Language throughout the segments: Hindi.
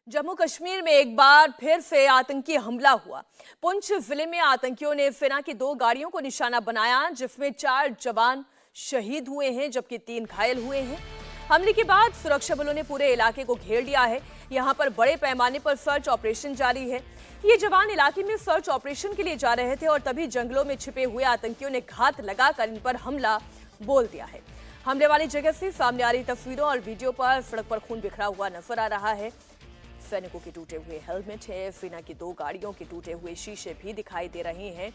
जम्मू कश्मीर में एक बार फिर से आतंकी हमला हुआ। पुंछ जिले में आतंकियों ने सेना की 2 गाड़ियों को निशाना बनाया, जिसमें 4 जवान शहीद हुए हैं जबकि 3 घायल हुए हैं। हमले के बाद सुरक्षा बलों ने पूरे इलाके को घेर लिया है। यहां पर बड़े पैमाने पर सर्च ऑपरेशन जारी है। ये जवान इलाके में सर्च ऑपरेशन के लिए जा रहे थे और तभी जंगलों में छिपे हुए आतंकियों ने घात लगाकर इन पर हमला बोल दिया है। हमले वाली जगह से सामने आ रही तस्वीरों और वीडियो पर सड़क पर खून बिखरा हुआ नजर आ रहा है। सैनिकों के टूटे हुए हेलमेट है, सेना की 2 गाड़ियों के टूटे हुए शीशे भी दिखाई दे रहे हैं।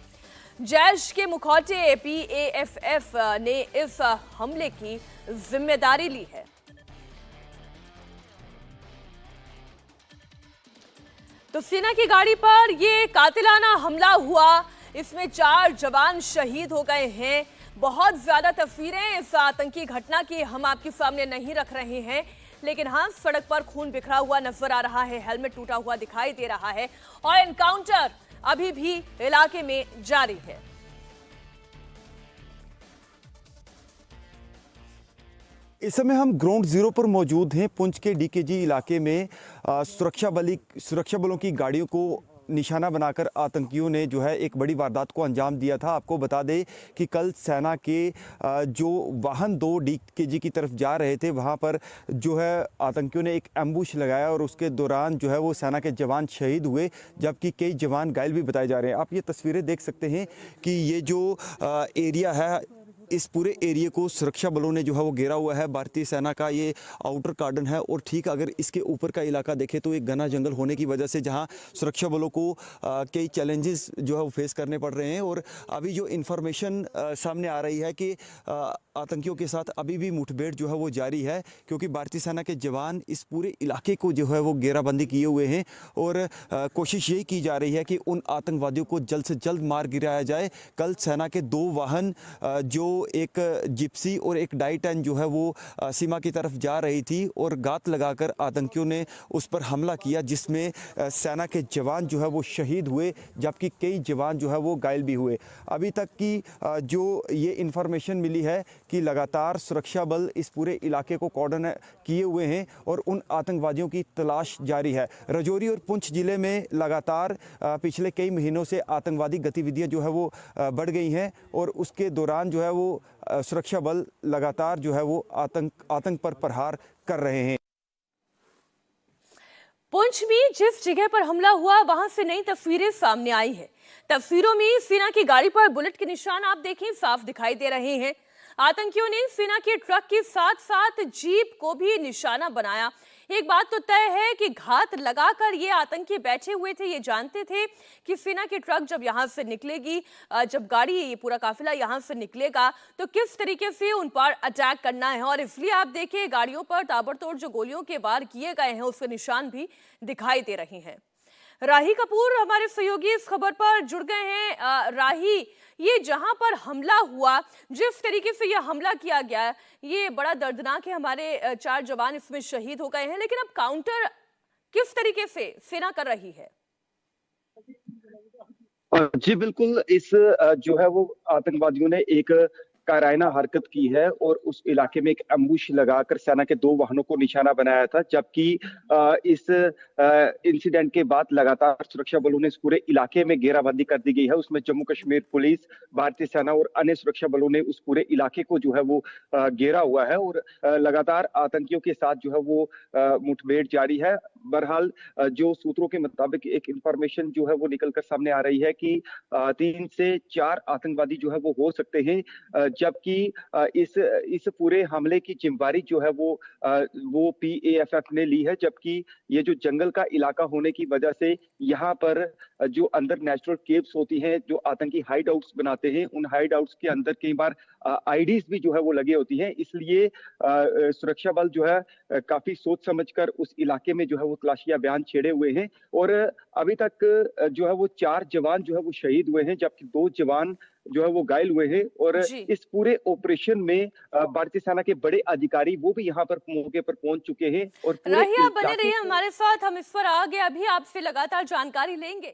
जैश के मुखौटे PAFF ने इस हमले की जिम्मेदारी ली है। तो सेना की गाड़ी पर यह कातिलाना हमला हुआ, इसमें 4 जवान शहीद हो गए हैं। बहुत ज्यादा तस्वीरें इस आतंकी घटना की हम आपके सामने नहीं रख रहे हैं, लेकिन हाँ, सड़क पर खून बिखरा हुआ नजर आ रहा है, हेलमेट टूटा हुआ दिखाई दे रहा है और एनकाउंटर अभी भी इलाके में जारी है। इस समय हम ग्राउंड जीरो पर मौजूद हैं। पुंछ के DKG इलाके में सुरक्षा बलों की गाड़ियों को निशाना बनाकर आतंकियों ने जो है एक बड़ी वारदात को अंजाम दिया था। आपको बता दें कि कल सेना के जो वाहन 2 DKG की तरफ जा रहे थे, वहां पर जो है आतंकियों ने एक एम्बुश लगाया और उसके दौरान जो है वो सेना के जवान शहीद हुए, जबकि कई जवान घायल भी बताए जा रहे हैं। आप ये तस्वीरें देख सकते हैं कि ये जो एरिया है, इस पूरे एरिया को सुरक्षा बलों ने जो है वो घेरा हुआ है। भारतीय सेना का ये आउटर कार्डन है और ठीक अगर इसके ऊपर का इलाका देखें तो एक घना जंगल होने की वजह से जहां सुरक्षा बलों को कई चैलेंजेस जो है वो फेस करने पड़ रहे हैं। और अभी जो इन्फॉर्मेशन सामने आ रही है कि आतंकियों के साथ अभी भी मुठभेड़ जो है वो जारी है, क्योंकि भारतीय सेना के जवान इस पूरे इलाके को जो है वो घेराबंदी किए हुए हैं और कोशिश यही की जा रही है कि उन आतंकवादियों को जल्द से जल्द मार गिराया जाए। कल सेना के 2 वाहन जो एक जिप्सी और एक डाई-10 जो है वो सीमा की तरफ जा रही थी और घात लगाकर आतंकियों ने उस पर हमला किया, जिसमें सेना के जवान जो है वो शहीद हुए, जबकि कई जवान जो है वो घायल भी हुए। अभी तक की जो ये इन्फॉर्मेशन मिली है कि लगातार सुरक्षा बल इस पूरे इलाके को कॉर्डन किए हुए हैं और उन आतंकवादियों की तलाश जारी है। राजौरी और पुंछ जिले में लगातार पिछले कई महीनों से आतंकवादी गतिविधियां जो है वो बढ़ गई हैं और उसके दौरान जो है वो सुरक्षा बल लगातार जो है वो आतंक पर प्रहार कर रहे हैं। पुंछ में जिस जगह पर हमला हुआ वहां से नई तस्वीरें सामने आई है। तस्वीरों में सेना की गाड़ी पर बुलेट के निशान आप देखें साफ दिखाई दे रहे हैं। आतंकियों ने सेना के ट्रक के साथ साथ जीप को भी निशाना बनाया। एक बात तो तय है कि घात लगाकर ये आतंकी बैठे हुए थे। ये जानते थे कि सेना के ट्रक जब यहां से निकलेगी, जब गाड़ी ये पूरा काफिला यहां से निकलेगा तो किस तरीके से उन पर अटैक करना है, और इसलिए आप देखिए गाड़ियों पर ताबड़तोड़ जो गोलियों के वार किए गए हैं उसके निशान भी दिखाई दे रहे हैं। राही कपूर हमारे सहयोगी इस खबर पर जुड़ गए हैं। राही, ये जहां पर हमला हुआ, जिस तरीके से यह हमला किया गया, ये बड़ा दर्दनाक है। हमारे 4 जवान इसमें शहीद हो गए हैं, लेकिन अब काउंटर किस तरीके से सेना कर रही है? जी बिल्कुल, इस जो है वो आतंकवादियों ने एक कायराना हरकत की है और उस इलाके में एक एम्बुश लगाकर सेना के 2 वाहनों को निशाना बनाया था, जबकि इस इंसिडेंट के बाद लगातार सुरक्षा बलों ने इस पूरे इलाके में घेराबंदी कर दी गई है। उसमें जम्मू कश्मीर पुलिस, भारतीय सेना और अन्य सुरक्षा बलों ने उस पूरे इलाके को जो है वो घेरा हुआ है और लगातार आतंकियों के साथ जो है वो मुठभेड़ जारी है। बहरहाल जो सूत्रों के मुताबिक एक इंफॉर्मेशन जो है वो निकलकर सामने आ रही है कि 3 से 4 आतंकवादी जो है वो हो सकते हैं, जबकि इस पूरे हमले की जिम्मेदारी जो है वो PAFF ने ली है। जबकि ये जो जंगल का इलाका होने की वजह से यहाँ पर जो अंदर नेचुरल केव्स होती हैं, जो आतंकी हाइड आउट्स बनाते हैं, उन हाइड आउट्स के अंदर कई बार आईडीज भी जो है वो लगे होती हैं। इसलिए सुरक्षा बल जो है काफी सोच समझकर उस इलाके में जो है वो तलाशी अभियान छेड़े हुए हैं और अभी तक जो है वो 4 जवान जो है वो शहीद हुए हैं, जबकि 2 जवान जो है वो घायल हुए हैं। और इस पूरे ऑपरेशन में भारतीय सेना के बड़े अधिकारी वो भी यहाँ पर मौके पर पहुंच चुके हैं और राही, आप बने रहिए हमारे साथ, हम इस पर आगे अभी आपसे लगातार जानकारी लेंगे।